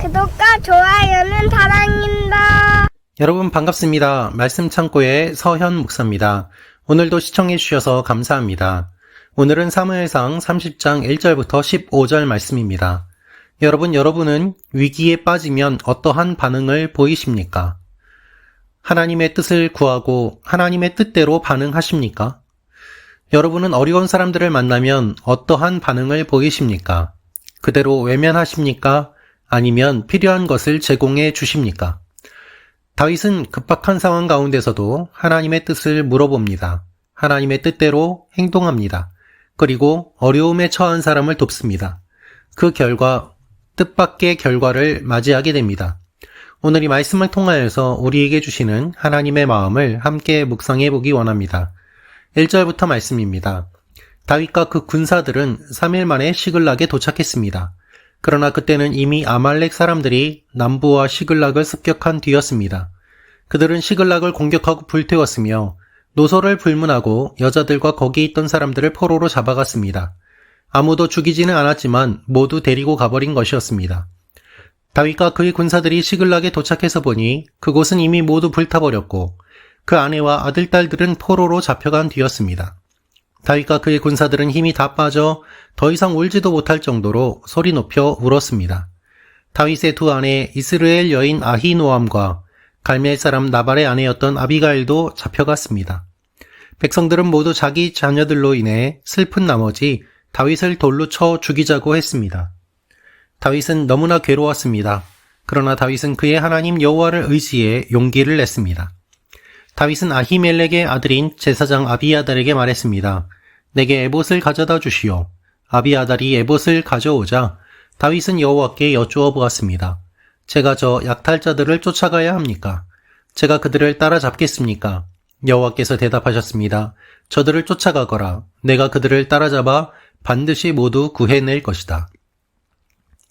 구독과 좋아요는 사랑입니다. 여러분 반갑습니다. 말씀 창고의 서현 목사입니다. 오늘도 시청해 주셔서 감사합니다. 오늘은 사무엘상 30장 1절부터 15절 말씀입니다. 여러분은 위기에 빠지면 어떠한 반응을 보이십니까? 하나님의 뜻을 구하고 하나님의 뜻대로 반응하십니까? 여러분은 어려운 사람들을 만나면 어떠한 반응을 보이십니까? 그대로 외면하십니까? 아니면 필요한 것을 제공해 주십니까? 다윗은 급박한 상황 가운데서도 하나님의 뜻을 물어봅니다. 하나님의 뜻대로 행동합니다. 그리고 어려움에 처한 사람을 돕습니다. 그 결과 뜻밖의 결과를 맞이하게 됩니다. 오늘 이 말씀을 통하여서 우리에게 주시는 하나님의 마음을 함께 묵상해 보기 원합니다. 1절부터 말씀입니다. 다윗과 그 군사들은 3일 만에 시글락에 도착했습니다. 그러나 그때는 이미 아말렉 사람들이 남부와 시글락을 습격한 뒤였습니다. 그들은 시글락을 공격하고 불태웠으며 노소를 불문하고 여자들과 거기 있던 사람들을 포로로 잡아갔습니다. 아무도 죽이지는 않았지만 모두 데리고 가버린 것이었습니다. 다윗과 그의 군사들이 시글락에 도착해서 보니 그곳은 이미 모두 불타버렸고 그 아내와 아들, 딸들은 포로로 잡혀간 뒤였습니다. 다윗과 그의 군사들은 힘이 다 빠져 더 이상 울지도 못할 정도로 소리 높여 울었습니다. 다윗의 두 아내 이스라엘 여인 아히노암과 갈멜 사람 나발의 아내였던 아비가일도 잡혀갔습니다. 백성들은 모두 자기 자녀들로 인해 슬픈 나머지 다윗을 돌로 쳐 죽이자고 했습니다. 다윗은 너무나 괴로웠습니다. 그러나 다윗은 그의 하나님 여호와를 의지해 용기를 냈습니다. 다윗은 아히멜렉의 아들인 제사장 아비아달에게 말했습니다. 내게 에봇을 가져다 주시오. 아비아달이 에봇을 가져오자 다윗은 여호와께 여쭈어 보았습니다. 제가 저 약탈자들을 쫓아가야 합니까? 제가 그들을 따라잡겠습니까? 여호와께서 대답하셨습니다. 저들을 쫓아가거라. 내가 그들을 따라잡아 반드시 모두 구해낼 것이다.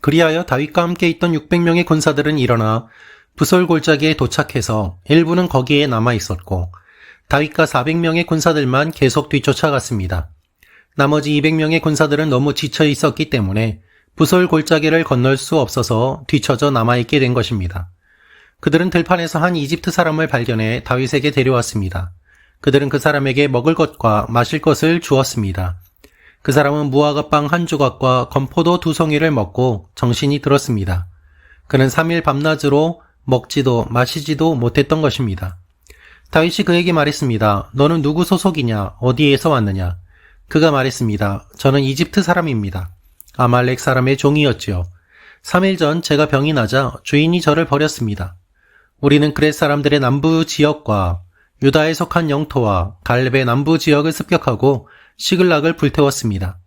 그리하여 다윗과 함께 있던 600명의 군사들은 일어나 부솔 골짜기에 도착해서 일부는 거기에 남아 있었고 다윗과 400명의 군사들만 계속 뒤쫓아갔습니다. 나머지 200명의 군사들은 너무 지쳐 있었기 때문에 부솔 골짜기를 건널 수 없어서 뒤처져 남아있게 된 것입니다. 그들은 들판에서 한 이집트 사람을 발견해 다윗에게 데려왔습니다. 그들은 그 사람에게 먹을 것과 마실 것을 주었습니다. 그 사람은 무화과 빵 한 조각과 건포도 2송이를 먹고 정신이 들었습니다. 그는 3일 밤낮으로 먹지도 마시지도 못했던 것입니다. 다윗이 그에게 말했습니다. 너는 누구 소속이냐? 어디에서 왔느냐? 그가 말했습니다. 저는 이집트 사람입니다. 아말렉 사람의 종이었지요. 3일 전 제가 병이 나자 주인이 저를 버렸습니다. 우리는 그렛 사람들의 남부 지역과 유다에 속한 영토와 갈렙의 남부 지역을 습격하고 시글락을 불태웠습니다.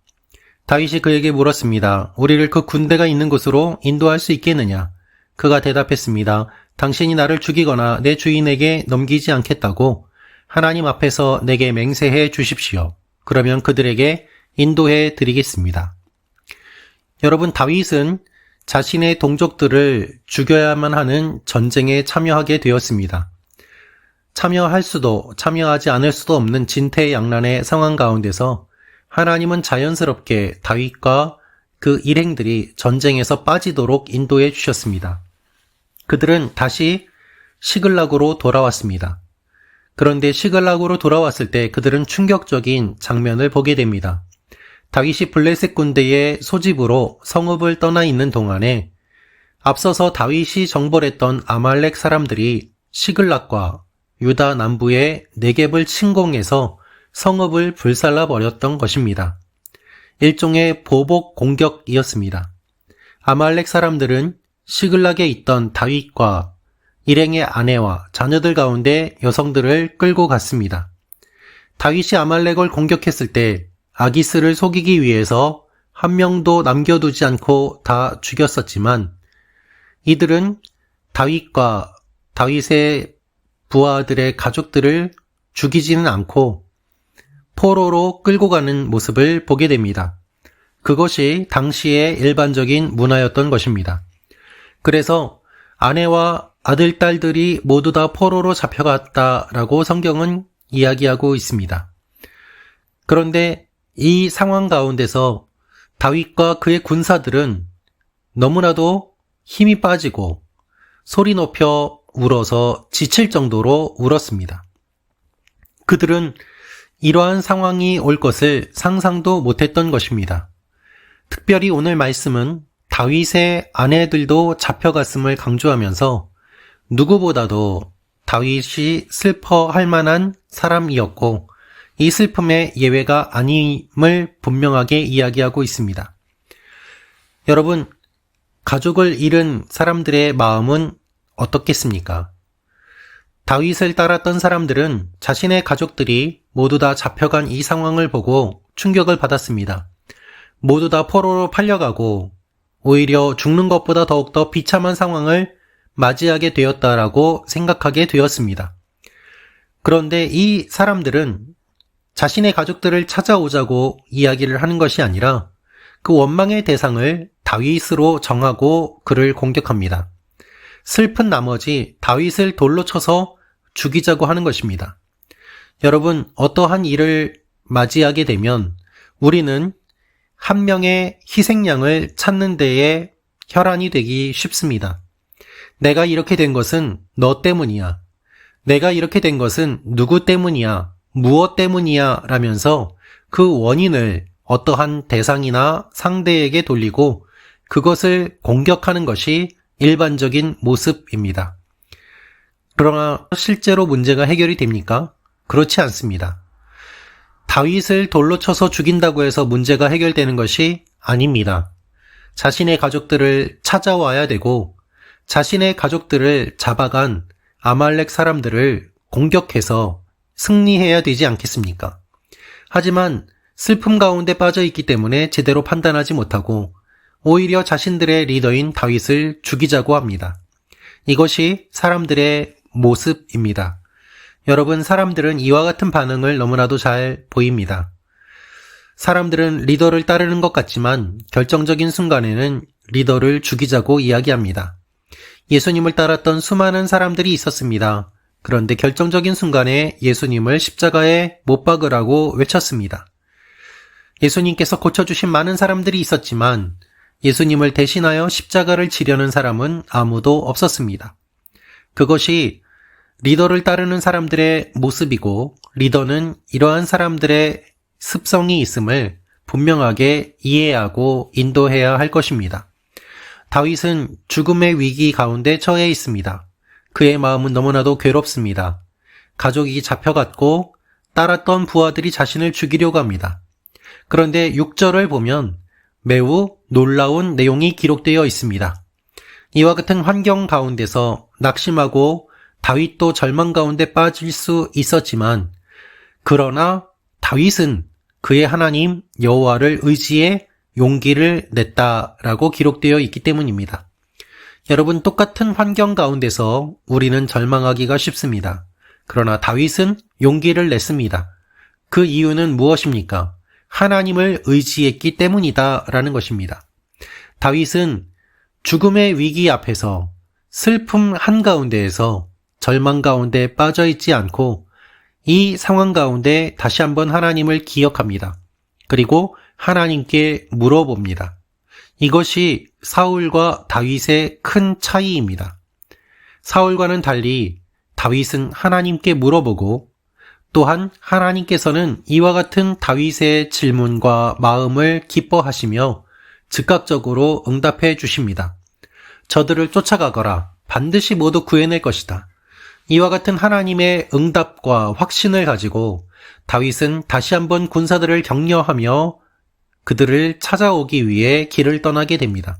다윗이 그에게 물었습니다. 우리를 그 군대가 있는 곳으로 인도할 수 있겠느냐? 그가 대답했습니다. 당신이 나를 죽이거나 내 주인에게 넘기지 않겠다고 하나님 앞에서 내게 맹세해 주십시오. 그러면 그들에게 인도해 드리겠습니다. 여러분, 다윗은 자신의 동족들을 죽여야만 하는 전쟁에 참여하게 되었습니다. 참여할 수도 참여하지 않을 수도 없는 진퇴양난의 상황 가운데서 하나님은 자연스럽게 다윗과 그 일행들이 전쟁에서 빠지도록 인도해 주셨습니다. 그들은 다시 시글락으로 돌아왔습니다. 그런데 시글락으로 돌아왔을 때 그들은 충격적인 장면을 보게 됩니다. 다윗이 블레셋 군대의 소집으로 성읍을 떠나 있는 동안에 앞서서 다윗이 정벌했던 아말렉 사람들이 시글락과 유다 남부의 네겝을 침공해서 성읍을 불살라 버렸던 것입니다. 일종의 보복 공격이었습니다. 아말렉 사람들은 시글락에 있던 다윗과 일행의 아내와 자녀들 가운데 여성들을 끌고 갔습니다. 다윗이 아말렉을 공격했을 때 아기스를 속이기 위해서 한 명도 남겨두지 않고 다 죽였었지만 이들은 다윗과 다윗의 부하들의 가족들을 죽이지는 않고 포로로 끌고 가는 모습을 보게 됩니다. 그것이 당시의 일반적인 문화였던 것입니다. 그래서 아내와 아들, 딸들이 모두 다 포로로 잡혀갔다라고 성경은 이야기하고 있습니다. 그런데 이 상황 가운데서 다윗과 그의 군사들은 너무나도 힘이 빠지고 소리 높여 울어서 지칠 정도로 울었습니다. 그들은 이러한 상황이 올 것을 상상도 못했던 것입니다. 특별히 오늘 말씀은 다윗의 아내들도 잡혀갔음을 강조하면서 누구보다도 다윗이 슬퍼할 만한 사람이었고 이 슬픔의 예외가 아님을 분명하게 이야기하고 있습니다. 여러분, 가족을 잃은 사람들의 마음은 어떻겠습니까? 다윗을 따랐던 사람들은 자신의 가족들이 모두 다 잡혀간 이 상황을 보고 충격을 받았습니다. 모두 다 포로로 팔려가고 오히려 죽는 것보다 더욱더 비참한 상황을 맞이하게 되었다라고 생각하게 되었습니다. 그런데 이 사람들은 자신의 가족들을 찾아오자고 이야기를 하는 것이 아니라 그 원망의 대상을 다윗으로 정하고 그를 공격합니다. 슬픈 나머지 다윗을 돌로 쳐서 죽이자고 하는 것입니다. 여러분, 어떠한 일을 맞이하게 되면 우리는 한 명의 희생양을 찾는 데에 혈안이 되기 쉽습니다. 내가 이렇게 된 것은 너 때문이야. 내가 이렇게 된 것은 누구 때문이야. 무엇 때문이야 라면서 그 원인을 어떠한 대상이나 상대에게 돌리고 그것을 공격하는 것이 일반적인 모습입니다. 그러나 실제로 문제가 해결이 됩니까? 그렇지 않습니다. 다윗을 돌로 쳐서 죽인다고 해서 문제가 해결되는 것이 아닙니다. 자신의 가족들을 찾아와야 되고 자신의 가족들을 잡아간 아말렉 사람들을 공격해서 승리해야 되지 않겠습니까? 하지만 슬픔 가운데 빠져 있기 때문에 제대로 판단하지 못하고 오히려 자신들의 리더인 다윗을 죽이자고 합니다. 이것이 사람들의 모습입니다. 여러분, 사람들은 이와 같은 반응을 너무나도 잘 보입니다. 사람들은 리더를 따르는 것 같지만 결정적인 순간에는 리더를 죽이자고 이야기합니다. 예수님을 따랐던 수많은 사람들이 있었습니다. 그런데 결정적인 순간에 예수님을 십자가에 못 박으라고 외쳤습니다. 예수님께서 고쳐주신 많은 사람들이 있었지만 예수님을 대신하여 십자가를 지려는 사람은 아무도 없었습니다. 그것이 리더를 따르는 사람들의 모습이고 리더는 이러한 사람들의 습성이 있음을 분명하게 이해하고 인도해야 할 것입니다. 다윗은 죽음의 위기 가운데 처해 있습니다. 그의 마음은 너무나도 괴롭습니다. 가족이 잡혀갔고 따랐던 부하들이 자신을 죽이려고 합니다. 그런데 6절을 보면 매우 놀라운 내용이 기록되어 있습니다. 이와 같은 환경 가운데서 낙심하고 다윗도 절망 가운데 빠질 수 있었지만 그러나 다윗은 그의 하나님 여호와를 의지해 용기를 냈다라고 기록되어 있기 때문입니다. 여러분, 똑같은 환경 가운데서 우리는 절망하기가 쉽습니다. 그러나 다윗은 용기를 냈습니다. 그 이유는 무엇입니까? 하나님을 의지했기 때문이다라는 것입니다. 다윗은 죽음의 위기 앞에서 슬픔 한가운데에서 절망 가운데 빠져있지 않고 이 상황 가운데 다시 한번 하나님을 기억합니다. 그리고 하나님께 물어봅니다. 이것이 사울과 다윗의 큰 차이입니다. 사울과는 달리 다윗은 하나님께 물어보고 또한 하나님께서는 이와 같은 다윗의 질문과 마음을 기뻐하시며 즉각적으로 응답해 주십니다. 저들을 쫓아가거라. 반드시 모두 구해낼 것이다. 이와 같은 하나님의 응답과 확신을 가지고 다윗은 다시 한번 군사들을 격려하며 그들을 찾아오기 위해 길을 떠나게 됩니다.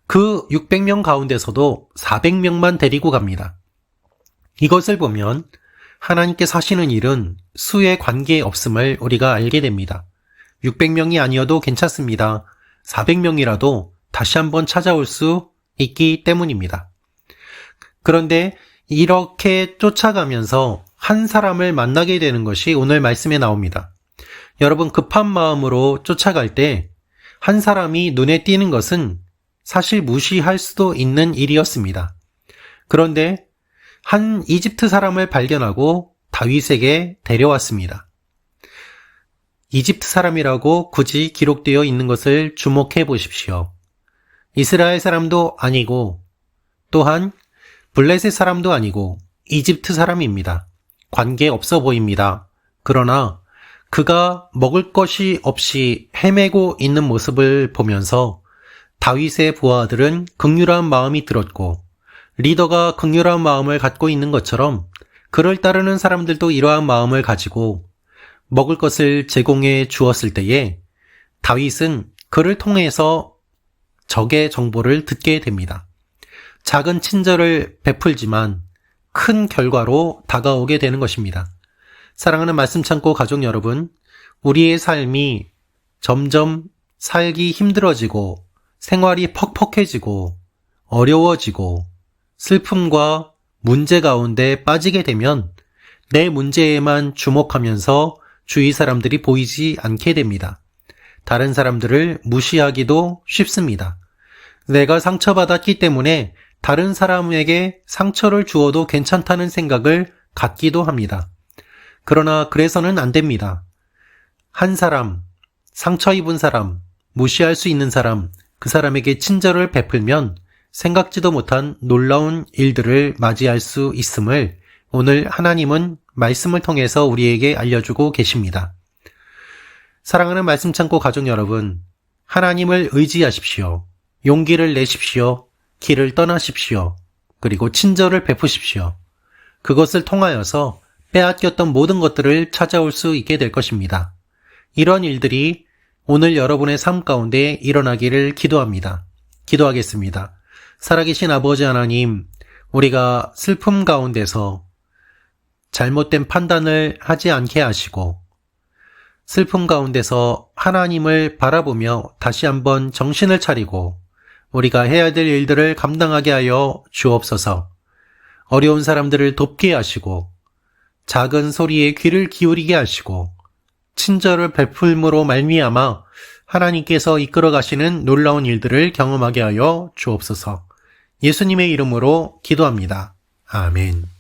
그 600명 가운데서도 400명만 데리고 갑니다. 이것을 보면 하나님께서 하시는 일은 수에 관계없음을 우리가 알게 됩니다. 600명이 아니어도 괜찮습니다. 400명이라도 다시 한번 찾아올 수 있기 때문입니다. 그런데 이렇게 쫓아가면서 한 사람을 만나게 되는 것이 오늘 말씀에 나옵니다. 여러분, 급한 마음으로 쫓아갈 때 한 사람이 눈에 띄는 것은 사실 무시할 수도 있는 일이었습니다. 그런데 한 이집트 사람을 발견하고 다윗에게 데려왔습니다. 이집트 사람이라고 굳이 기록되어 있는 것을 주목해 보십시오. 이스라엘 사람도 아니고 또한 블레셋 사람도 아니고 이집트 사람입니다. 관계없어 보입니다. 그러나 그가 먹을 것이 없이 헤매고 있는 모습을 보면서 다윗의 부하들은 긍휼한 마음이 들었고 리더가 긍휼한 마음을 갖고 있는 것처럼 그를 따르는 사람들도 이러한 마음을 가지고 먹을 것을 제공해 주었을 때에 다윗은 그를 통해서 적의 정보를 듣게 됩니다. 작은 친절을 베풀지만 큰 결과로 다가오게 되는 것입니다. 사랑하는 말씀 창고 가족 여러분, 우리의 삶이 점점 살기 힘들어지고 생활이 퍽퍽해지고 어려워지고 슬픔과 문제 가운데 빠지게 되면 내 문제에만 주목하면서 주위 사람들이 보이지 않게 됩니다. 다른 사람들을 무시하기도 쉽습니다. 내가 상처받았기 때문에 다른 사람에게 상처를 주어도 괜찮다는 생각을 갖기도 합니다. 그러나 그래서는 안 됩니다. 한 사람, 상처 입은 사람, 무시할 수 있는 사람, 그 사람에게 친절을 베풀면 생각지도 못한 놀라운 일들을 맞이할 수 있음을 오늘 하나님은 말씀을 통해서 우리에게 알려주고 계십니다. 사랑하는 말씀 창고 가족 여러분, 하나님을 의지하십시오. 용기를 내십시오. 길을 떠나십시오. 그리고 친절을 베푸십시오. 그것을 통하여서 빼앗겼던 모든 것들을 찾아올 수 있게 될 것입니다. 이런 일들이 오늘 여러분의 삶 가운데 일어나기를 기도합니다. 기도하겠습니다. 살아계신 아버지 하나님, 우리가 슬픔 가운데서 잘못된 판단을 하지 않게 하시고 슬픔 가운데서 하나님을 바라보며 다시 한번 정신을 차리고 우리가 해야 될 일들을 감당하게 하여 주옵소서. 어려운 사람들을 돕게 하시고 작은 소리에 귀를 기울이게 하시고 친절을 베풀므로 말미암아 하나님께서 이끌어 가시는 놀라운 일들을 경험하게 하여 주옵소서. 예수님의 이름으로 기도합니다. 아멘.